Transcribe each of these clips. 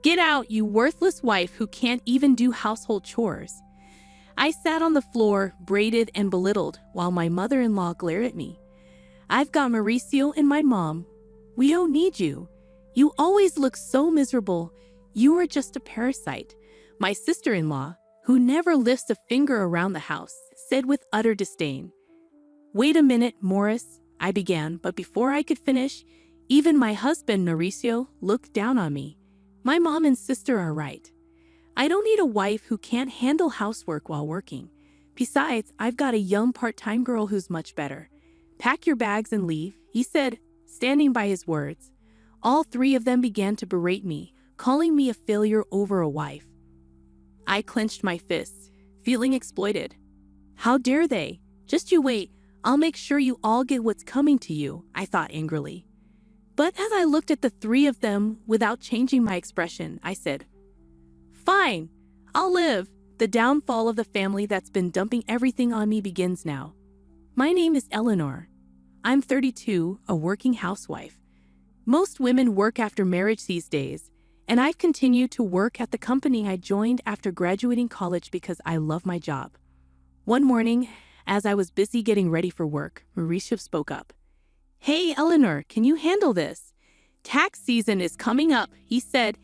Get out, you worthless wife who can't even do household chores. I sat on the floor, braided and belittled, while my mother-in-law glared at me. I've got Mauricio and my mom. We don't need you. You always look so miserable. You are just a parasite. My sister-in-law, who never lifts a finger around the house, said with utter disdain. Wait a minute, Morris, I began, but before I could finish, even my husband, Mauricio, looked down on me. My mom and sister are right. I don't need a wife who can't handle housework while working. Besides, I've got a young part-time girl who's much better. Pack your bags and leave, he said, standing by his words. All three of them began to berate me, calling me a failure over a wife. I clenched my fists, feeling exploited. How dare they? Just you wait, I'll make sure you all get what's coming to you, I thought angrily. But as I looked at the three of them without changing my expression, I said, Fine, I'll live. The downfall of the family that's been dumping everything on me begins now. My name is Eleanor. I'm 32, a working housewife. Most women work after marriage these days, and I've continued to work at the company I joined after graduating college because I love my job. One morning, as I was busy getting ready for work, Mauricio spoke up. Hey, Eleanor, can you handle this? Tax season is coming up, he said,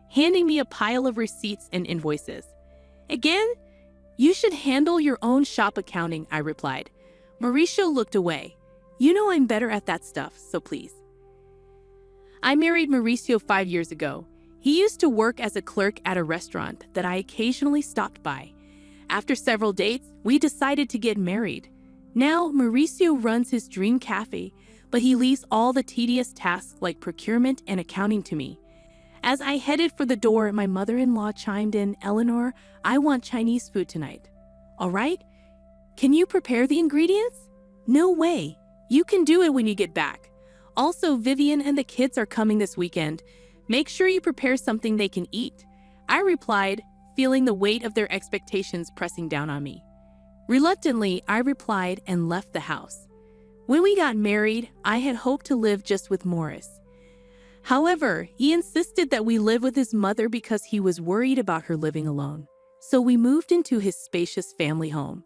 handing me a pile of receipts and invoices. Again? You should handle your own shop accounting, I replied. Mauricio looked away. You know I'm better at that stuff, so please. I married Mauricio 5 years ago. He used to work as a clerk at a restaurant that I occasionally stopped by. After several dates, we decided to get married. Now, Mauricio runs his dream cafe, but he leaves all the tedious tasks like procurement and accounting to me. As I headed for the door, my mother-in-law chimed in, Eleanor, I want Chinese food tonight. All right? Can you prepare the ingredients? No way. You can do it when you get back. Also, Vivian and the kids are coming this weekend. Make sure you prepare something they can eat. I replied, feeling the weight of their expectations pressing down on me. Reluctantly, I replied and left the house. When we got married, I had hoped to live just with Morris. However, he insisted that we live with his mother because he was worried about her living alone. So we moved into his spacious family home.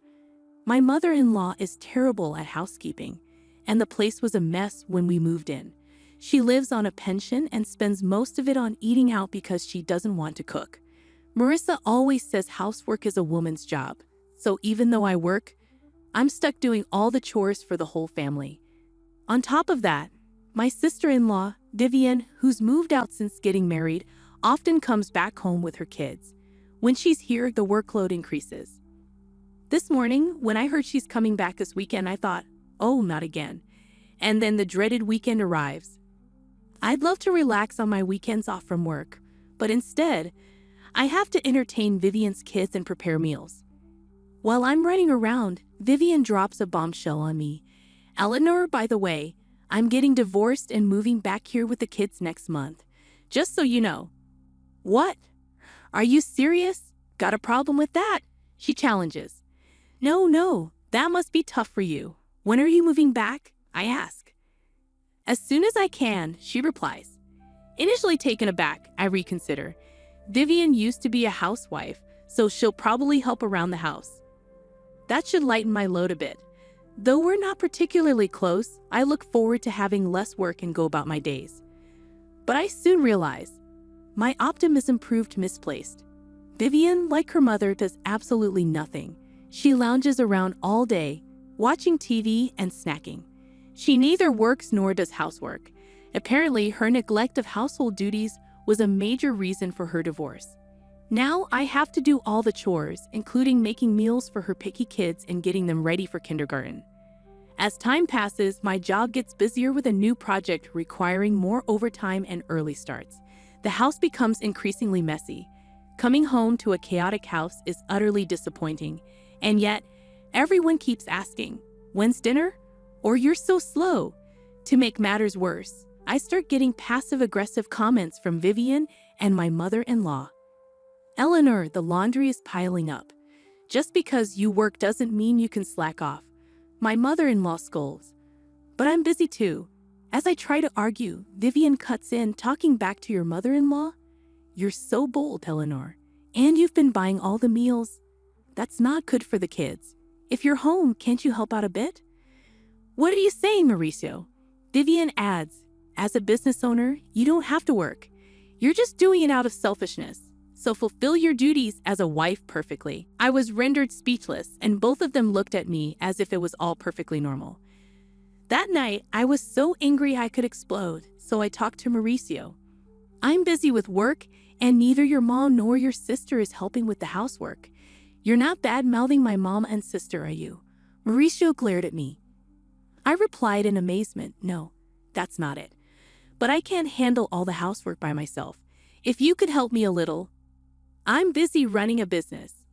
My mother-in-law is terrible at housekeeping, and the place was a mess when we moved in. She lives on a pension and spends most of it on eating out because she doesn't want to cook. Marissa always says housework is a woman's job, so even though I work, I'm stuck doing all the chores for the whole family. On top of that, my sister-in-law, Vivian, who's moved out since getting married, often comes back home with her kids. When she's here, the workload increases. This morning, when I heard she's coming back this weekend, I thought, oh, not again. And then the dreaded weekend arrives. I'd love to relax on my weekends off from work, but instead, I have to entertain Vivian's kids and prepare meals. While I'm running around, Vivian drops a bombshell on me. Eleanor, by the way, I'm getting divorced and moving back here with the kids next month. Just so you know. What? Are you serious? Got a problem with that? She challenges. No, that must be tough for you. When are you moving back? I ask. As soon as I can, she replies. Initially taken aback, I reconsider. Vivian used to be a housewife, so she'll probably help around the house. That should lighten my load a bit. Though we're not particularly close, I look forward to having less work and go about my days. But I soon realize my optimism proved misplaced. Vivian, like her mother, does absolutely nothing. She lounges around all day, watching TV and snacking. She neither works nor does housework. Apparently, her neglect of household duties was a major reason for her divorce. Now I have to do all the chores, including making meals for her picky kids and getting them ready for kindergarten. As time passes, my job gets busier with a new project requiring more overtime and early starts. The house becomes increasingly messy. Coming home to a chaotic house is utterly disappointing, and yet everyone keeps asking, "When's dinner?" or "You're so slow." To make matters worse, I start getting passive-aggressive comments from Vivian and my mother-in-law. Eleanor, the laundry is piling up. Just because you work doesn't mean you can slack off. My mother-in-law scolds. But I'm busy too. As I try to argue, Vivian cuts in, talking back to your mother-in-law? "You're so bold, Eleanor. And you've been buying all the meals. That's not good for the kids. If you're home, can't you help out a bit?" "What are you saying, Mauricio?" Vivian adds, "As a business owner, you don't have to work. You're just doing it out of selfishness. So fulfill your duties as a wife perfectly." I was rendered speechless, and both of them looked at me as if it was all perfectly normal. That night, I was so angry I could explode, so I talked to Mauricio. "I'm busy with work, and neither your mom nor your sister is helping with the housework. You're not bad-mouthing my mom and sister, are you?" Mauricio glared at me. I replied in amazement, "No, that's not it. But I can't handle all the housework by myself. If you could help me a little. I'm busy running a business.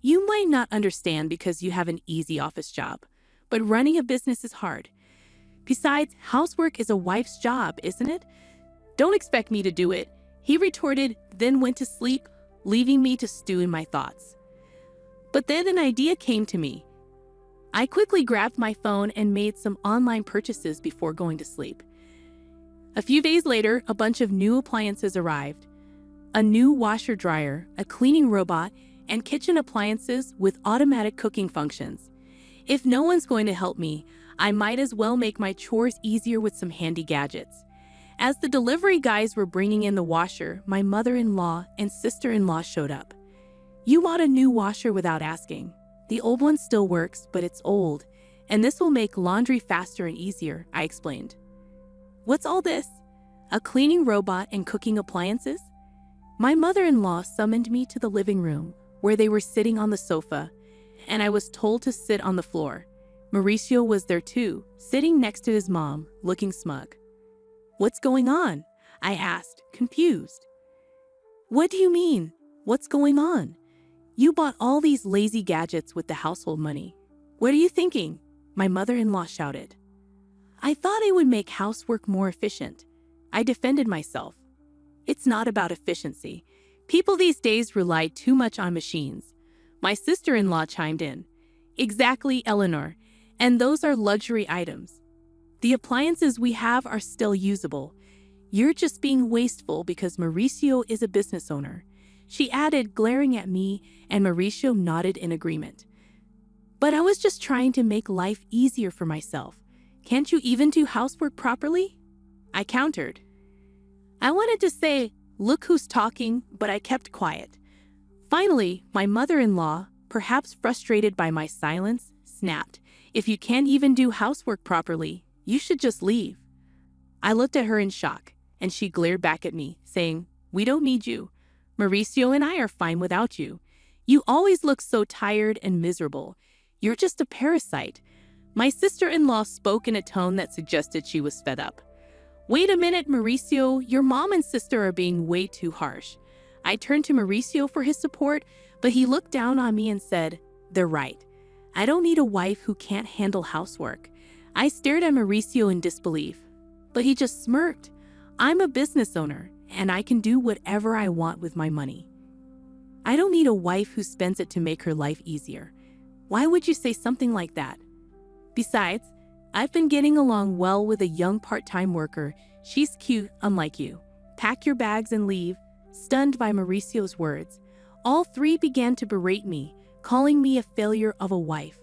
You might not understand because you have an easy office job, but running a business is hard. Besides, housework is a wife's job, isn't it? Don't expect me to do it," he retorted, then went to sleep, leaving me to stew in my thoughts. But then an idea came to me. I quickly grabbed my phone and made some online purchases before going to sleep. A few days later, a bunch of new appliances arrived. A new washer-dryer, a cleaning robot, and kitchen appliances with automatic cooking functions. If no one's going to help me, I might as well make my chores easier with some handy gadgets. As the delivery guys were bringing in the washer, my mother-in-law and sister-in-law showed up. "You bought a new washer without asking. The old one still works, but it's old, and this will make laundry faster and easier," I explained. "What's all this? A cleaning robot and cooking appliances?" My mother-in-law summoned me to the living room, where they were sitting on the sofa, and I was told to sit on the floor. Mauricio was there too, sitting next to his mom, looking smug. "What's going on?" I asked, confused. "What do you mean? What's going on? You bought all these lazy gadgets with the household money. What are you thinking?" my mother-in-law shouted. "I thought it would make housework more efficient." I defended myself. "It's not about efficiency. People these days rely too much on machines." My sister-in-law chimed in. "Exactly, Eleanor. And those are luxury items. The appliances we have are still usable. You're just being wasteful because Mauricio is a business owner," she added, glaring at me, and Mauricio nodded in agreement. "But I was just trying to make life easier for myself. Can't you even do housework properly?" I countered. I wanted to say, "Look who's talking," but I kept quiet. Finally, my mother-in-law, perhaps frustrated by my silence, snapped, "If you can't even do housework properly, you should just leave." I looked at her in shock, and she glared back at me, saying, "We don't need you. Mauricio and I are fine without you. You always look so tired and miserable. You're just a parasite." My sister-in-law spoke in a tone that suggested she was fed up. "Wait a minute, Mauricio, your mom and sister are being way too harsh." I turned to Mauricio for his support, but he looked down on me and said, "They're right. I don't need a wife who can't handle housework." I stared at Mauricio in disbelief, but he just smirked. "I'm a business owner, and I can do whatever I want with my money. I don't need a wife who spends it to make her life easier." Why would you say something like that? Besides, I've been getting along well with a young part-time worker. She's cute, unlike you. Pack your bags and leave." Stunned by Mauricio's words, all three began to berate me, calling me a failure of a wife.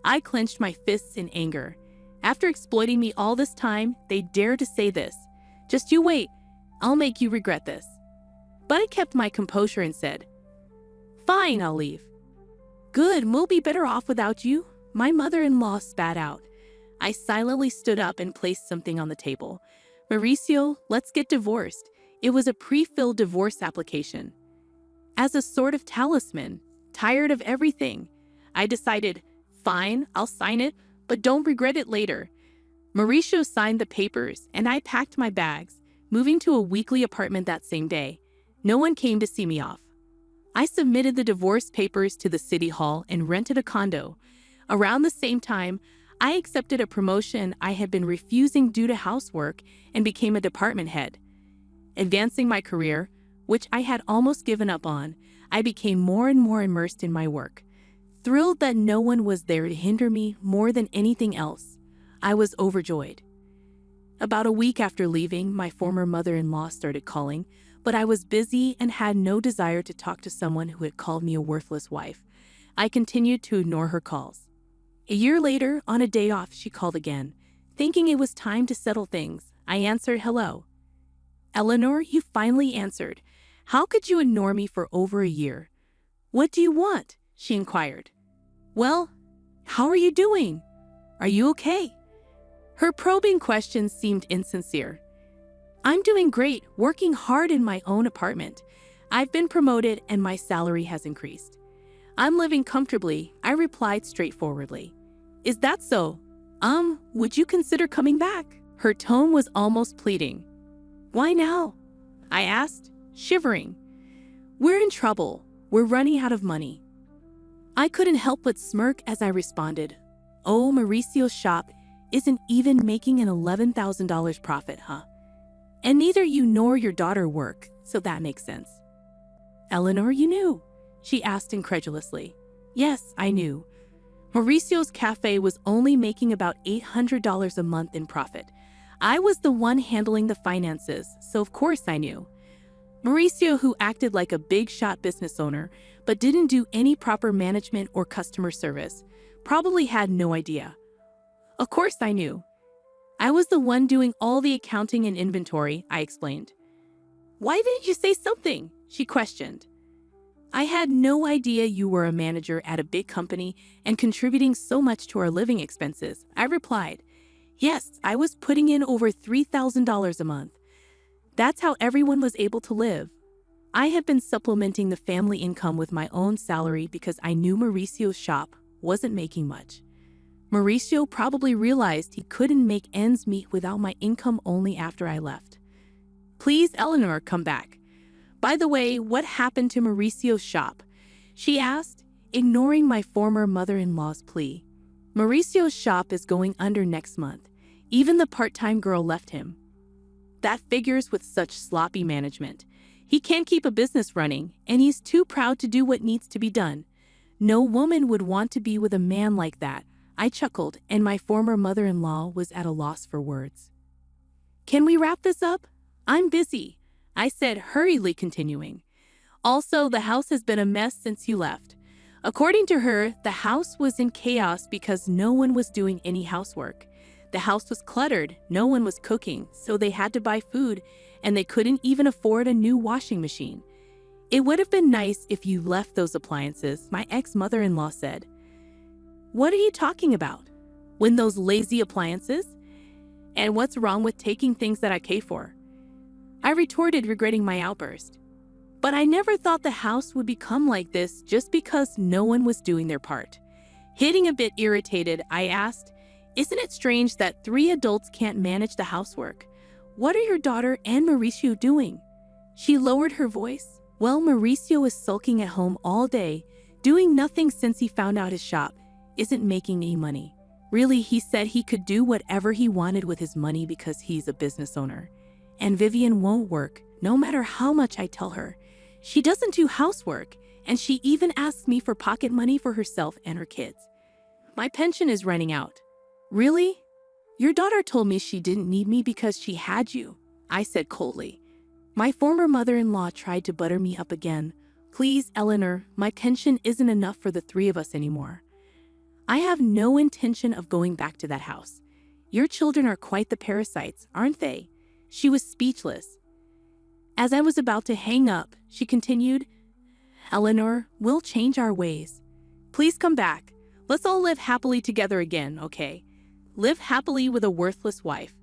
I clenched my fists in anger. After exploiting me all this time, they dared to say this. "Just you wait. I'll make you regret this." But I kept my composure and said, "Fine, I'll leave." "Good, we'll be better off without you," my mother-in-law spat out. I silently stood up and placed something on the table. "Mauricio, let's get divorced." It was a pre-filled divorce application. As a sort of talisman, tired of everything, I decided, fine, I'll sign it, but don't regret it later. Mauricio signed the papers, and I packed my bags, moving to a weekly apartment that same day. No one came to see me off. I submitted the divorce papers to the city hall and rented a condo. Around the same time, I accepted a promotion I had been refusing due to housework and became a department head. Advancing my career, which I had almost given up on, I became more and more immersed in my work. Thrilled that no one was there to hinder me more than anything else, I was overjoyed. About a week after leaving, my former mother-in-law started calling, but I was busy and had no desire to talk to someone who had called me a worthless wife. I continued to ignore her calls. A year later, on a day off, she called again. Thinking it was time to settle things, I answered, "Hello." "Eleanor, you finally answered. How could you ignore me for over a year?" "What do you want?" she inquired. "Well, how are you doing? Are you okay?" Her probing questions seemed insincere. "I'm doing great, working hard in my own apartment. I've been promoted and my salary has increased. I'm living comfortably," I replied straightforwardly. "Is that so? Would you consider coming back?" Her tone was almost pleading. "Why now?" I asked, shivering. "We're in trouble. We're running out of money." I couldn't help but smirk as I responded, "Oh, Mauricio's shop isn't even making an $11,000 profit, huh? And neither you nor your daughter work, so that makes sense." "Eleanor, you knew?" she asked incredulously. "Yes, I knew. Mauricio's cafe was only making about $800 a month in profit. I was the one handling the finances, so of course I knew." Mauricio, who acted like a big-shot business owner but didn't do any proper management or customer service, probably had no idea. "Of course I knew. I was the one doing all the accounting and inventory," I explained. "Why didn't you say something?" she questioned. "I had no idea you were a manager at a big company and contributing so much to our living expenses," I replied. "Yes, I was putting in over $3,000 a month. That's how everyone was able to live. I had been supplementing the family income with my own salary because I knew Mauricio's shop wasn't making much. Mauricio probably realized he couldn't make ends meet without my income only after I left." "Please, Eleanor, come back. By the way, what happened to Mauricio's shop?" she asked, ignoring my former mother-in-law's plea. "Mauricio's shop is going under next month. Even the part-time girl left him. That figures with such sloppy management. He can't keep a business running, and he's too proud to do what needs to be done. No woman would want to be with a man like that." I chuckled, and my former mother-in-law was at a loss for words. "Can we wrap this up? I'm busy," I said, hurriedly continuing. "Also, the house has been a mess since you left." According to her, the house was in chaos because no one was doing any housework. The house was cluttered, no one was cooking, so they had to buy food, and they couldn't even afford a new washing machine. "It would have been nice if you left those appliances," my ex-mother-in-law said. "What are you talking about? When those lazy appliances? And what's wrong with taking things that I pay for?" I retorted, regretting my outburst. But I never thought the house would become like this just because no one was doing their part. Hitting a bit irritated, I asked, "Isn't it strange that 3 adults can't manage the housework? What are your daughter and Mauricio doing?" She lowered her voice. "Well, Mauricio is sulking at home all day, doing nothing since he found out his shop isn't making any money. Really, he said he could do whatever he wanted with his money because he's a business owner. And Vivian won't work, no matter how much I tell her. She doesn't do housework, and she even asks me for pocket money for herself and her kids. My pension is running out." "Really? Your daughter told me she didn't need me because she had you," I said coldly. My former mother-in-law tried to butter me up again. "Please, Eleanor, my pension isn't enough for the 3 of us anymore. I have no intention of going back to that house. Your children are quite the parasites, aren't they?" She was speechless. As I was about to hang up, she continued, "Eleanor, we'll change our ways. Please come back. Let's all live happily together again, okay? Live happily with a worthless wife."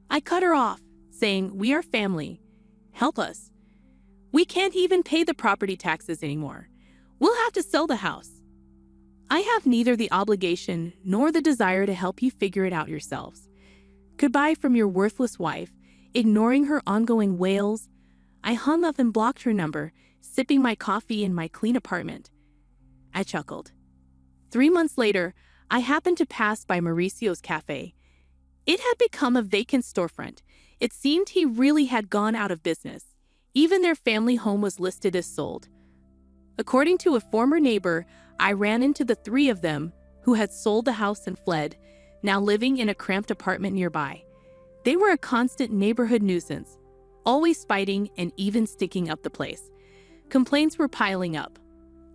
I cut her off, saying, "We are family. Help us. We can't even pay the property taxes anymore. We'll have to sell the house. I have neither the obligation nor the desire to help you figure it out yourselves. Goodbye from your worthless wife." Ignoring her ongoing wails, I hung up and blocked her number, sipping my coffee in my clean apartment. I chuckled. 3 months later, I happened to pass by Mauricio's cafe. It had become a vacant storefront. It seemed he really had gone out of business. Even their family home was listed as sold. According to a former neighbor, I ran into the 3 of them, who had sold the house and fled, now living in a cramped apartment nearby. They were a constant neighborhood nuisance, always fighting and even sticking up the place. Complaints were piling up.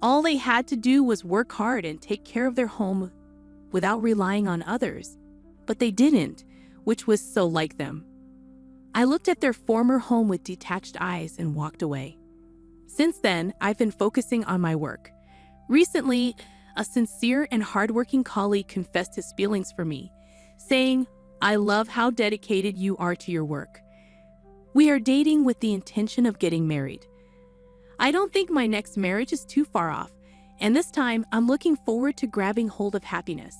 All they had to do was work hard and take care of their home without relying on others. But they didn't, which was so like them. I looked at their former home with detached eyes and walked away. Since then, I've been focusing on my work. Recently, a sincere and hardworking colleague confessed his feelings for me, saying, "I love how dedicated you are to your work. We are dating with the intention of getting married. I don't think my next marriage is too far off, and this time I'm looking forward to grabbing hold of happiness."